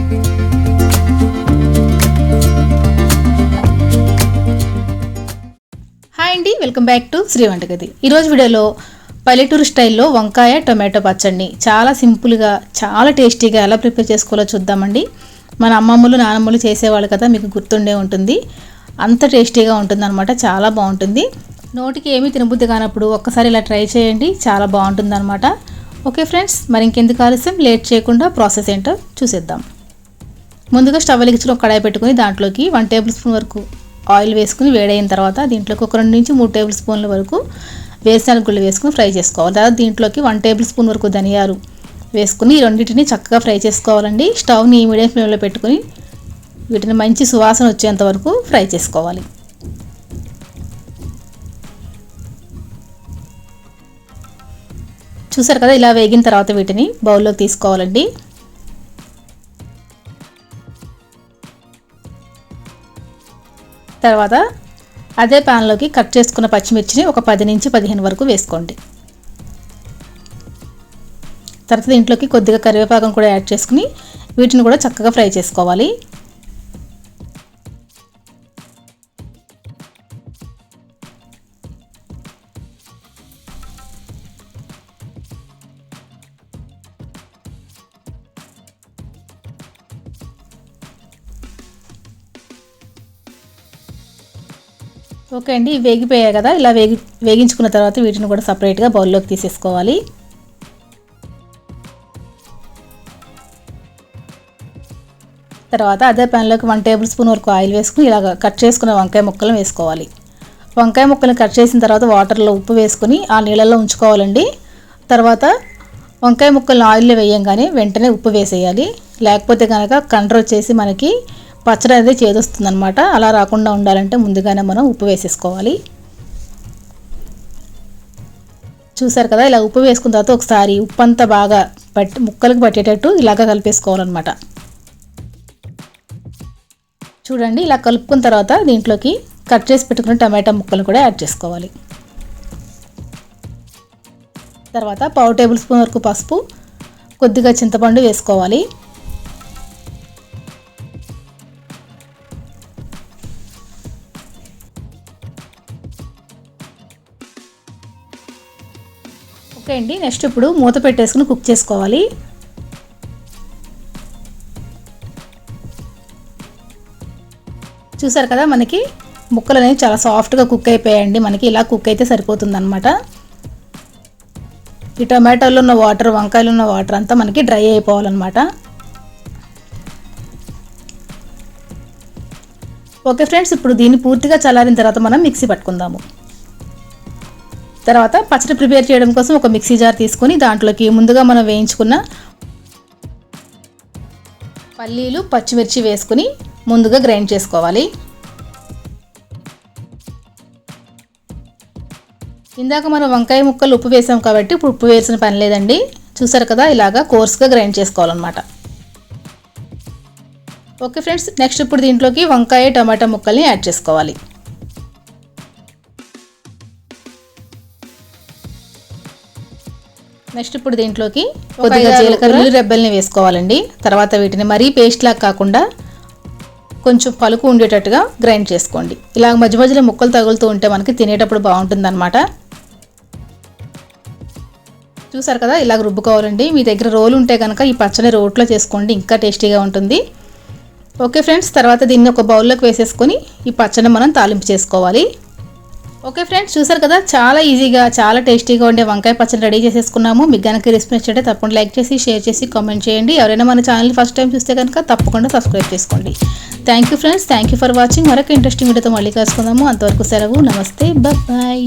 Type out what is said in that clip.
Hi అండి, welcome back to Shri వంటగది. ఈరోజు వీడియోలో పల్లెటూరు స్టైల్లో వంకాయ టొమాటో పచ్చడిని చాలా సింపుల్గా చాలా టేస్టీగా ఎలా ప్రిపేర్ చేసుకోవాలో చూద్దామండి. మన అమ్మమ్మలు నానమ్మలు చేసేవాళ్ళు కదా, మీకు గుర్తుండే ఉంటుంది. అంత టేస్టీగా ఉంటుందన్నమాట, చాలా బాగుంటుంది. నోటికి ఏమీ తినబుద్ధి కానప్పుడు ఒక్కసారి ఇలా ట్రై చేయండి, చాలా బాగుంటుందన్నమాట. ఓకే ఫ్రెండ్స్, మరి ఇంకెందుకు ఆలస్యం, లేట్ చేయకుండా ప్రాసెస్ ఏంటో చూసేద్దాం. ముందుగా స్టవ్ వెలిగించి ఒక కడాయి పెట్టుకుని దాంట్లోకి 1 టేబుల్ స్పూన్ వరకు ఆయిల్ వేసుకుని వేడైన తర్వాత దీంట్లోకి ఒక 2 నుంచి 3 టేబుల్ స్పూన్ల వరకు వేరుశనగ గుళ్ళు వేసుకుని ఫ్రై చేసుకోవాలి. తర్వాత దీంట్లోకి 1 టేబుల్ స్పూన్ వరకు ధనియాలు వేసుకుని ఈ రెండింటిని చక్కగా ఫ్రై చేసుకోవాలండి. స్టవ్ని మీడియం ఫ్లేమ్లో పెట్టుకుని వీటిని మంచి సువాసన వచ్చేంత వరకు ఫ్రై చేసుకోవాలి. చూసారు కదా, ఇలా వేగిన తర్వాత వీటిని బౌల్లోకి తీసుకోవాలండి. తర్వాత అదే ప్యాన్లోకి కట్ చేసుకున్న పచ్చిమిర్చిని ఒక 10 నుంచి 15 వరకు వేసుకోండి. తర్వాత దీంట్లోకి కొద్దిగా కరివేపాకును కూడా యాడ్ చేసుకుని వీటిని కూడా చక్కగా ఫ్రై చేసుకోవాలి. ఓకే అండి, వేగిపోయాయి కదా. ఇలా వేగించుకున్న తర్వాత వీటిని కూడా సపరేట్గా బౌల్లోకి తీసేసుకోవాలి. తర్వాత అదే ప్యాన్లోకి 1 టేబుల్ స్పూన్ వరకు ఆయిల్ వేసుకుని ఇలాగ కట్ చేసుకున్న వంకాయ ముక్కలను వేసుకోవాలి. వంకాయ ముక్కలను కట్ చేసిన తర్వాత వాటర్లో ఉప్పు వేసుకుని ఆ నీళ్ళల్లో ఉంచుకోవాలండి. తర్వాత వంకాయ ముక్కలను ఆయిల్లో వేయంగానే వెంటనే ఉప్పు వేసేయాలి, లేకపోతే కనుక కండ్ర వచ్చేసి మనకి పచ్చడి అనేది చేదొస్తుంది అనమాట. అలా రాకుండా ఉండాలంటే ముందుగానే మనం ఉప్పు వేసేసుకోవాలి. చూసారు కదా, ఇలా ఉప్పు వేసుకున్న తర్వాత ఒకసారి ఉప్పు అంతా బాగా ముక్కలకు పట్టేటట్టు ఇలాగ కలిపేసుకోవాలన్నమాట. చూడండి, ఇలా కలుపుకున్న తర్వాత దీంట్లోకి కట్ చేసి పెట్టుకున్న టమాటా ముక్కలు కూడా యాడ్ చేసుకోవాలి. తర్వాత 1/2 టేబుల్ స్పూన్ వరకు పసుపు, కొద్దిగా చింతపండు వేసుకోవాలి. ఓకే అండి, నెక్స్ట్ ఇప్పుడు మూత పెట్టేసుకుని కుక్ చేసుకోవాలి. చూసారు కదా, మనకి ముక్కలు అనేవి చాలా సాఫ్ట్గా కుక్ అయిపోయాయండి. మనకి ఇలా కుక్ అయితే సరిపోతుందన్నమాట. ఈ టమాటోలో ఉన్న వాటర్, వంకాయలో ఉన్న వాటర్ అంతా మనకి డ్రై అయిపోవాలన్నమాట. ఓకే ఫ్రెండ్స్, ఇప్పుడు దీన్ని పూర్తిగా చల్లారిన తర్వాత మనం మిక్సీ పట్టుకుందాము. తర్వాత పచ్చడి ప్రిపేర్ చేయడం కోసం ఒక మిక్సీ జార్ తీసుకొని దాంట్లోకి ముందుగా మనం వేయించుకున్న పల్లీలు, పచ్చిమిర్చి వేసుకుని ముందుగా గ్రైండ్ చేసుకోవాలి. ఇందాక మనం వంకాయ ముక్కలు ఉప్పు వేసాం కాబట్టి ఇప్పుడు ఉప్పు వేసిన పని లేదండి. చూసారు కదా, ఇలాగా కోర్స్గా గ్రైండ్ చేసుకోవాలన్నమాట. ఓకే ఫ్రెండ్స్, నెక్స్ట్ ఇప్పుడు దీంట్లోకి వంకాయ టమాటా ముక్కల్ని యాడ్ చేసుకోవాలి. నెక్స్ట్ ఇప్పుడు దీంట్లోకి కొద్దిగా జీలకర్ర, రెబ్బల్ని వేసుకోవాలండి. తర్వాత వీటిని మరీ పేస్ట్ లాగా కాకుండా కొంచెం పలుకు ఉండేటట్టుగా గ్రైండ్ చేసుకోండి. ఇలా మధ్య మధ్యలో ముక్కలు తగులుతూ ఉంటే మనకి తినేటప్పుడు బాగుంటుందన్నమాట. చూసారు కదా, ఇలా రుబ్బుకోవాలండి. మీ దగ్గర రోలు ఉంటే కనుక ఈ పచ్చడి రోట్లో చేసుకోండి, ఇంకా టేస్టీగా ఉంటుంది. ఓకే ఫ్రెండ్స్, తర్వాత దీన్ని ఒక బౌల్లోకి వేసేసుకొని ఈ పచ్చడిని మనం తాలింపు చేసుకోవాలి. ఓకే ఫ్రెండ్స్, చూసారు కదా, చాలా ఈజీగా చాలా టేస్టీగా ఉండే వంకాయ పచ్చడి రెడీ చేసేసుకున్నాము. మీకు కనుక రెసిపీ నచ్చితే తప్పకుండా లైక్ చేసి, షేర్ చేసి, కామెంట్ చేయండి. ఎవరైనా మన ఛానల్ ఫస్ట్ టైం చూస్తే కనుక తప్పకుండా సబ్స్క్రైబ్ చేసుకోండి. Thank you friends, thank you for watching. మరొక ఇంట్రెస్టింగ్ వీడియోతో మళ్ళీ కలుసుకుందాము. అంతవరకు సెలవు, నమస్తే, బాయ్.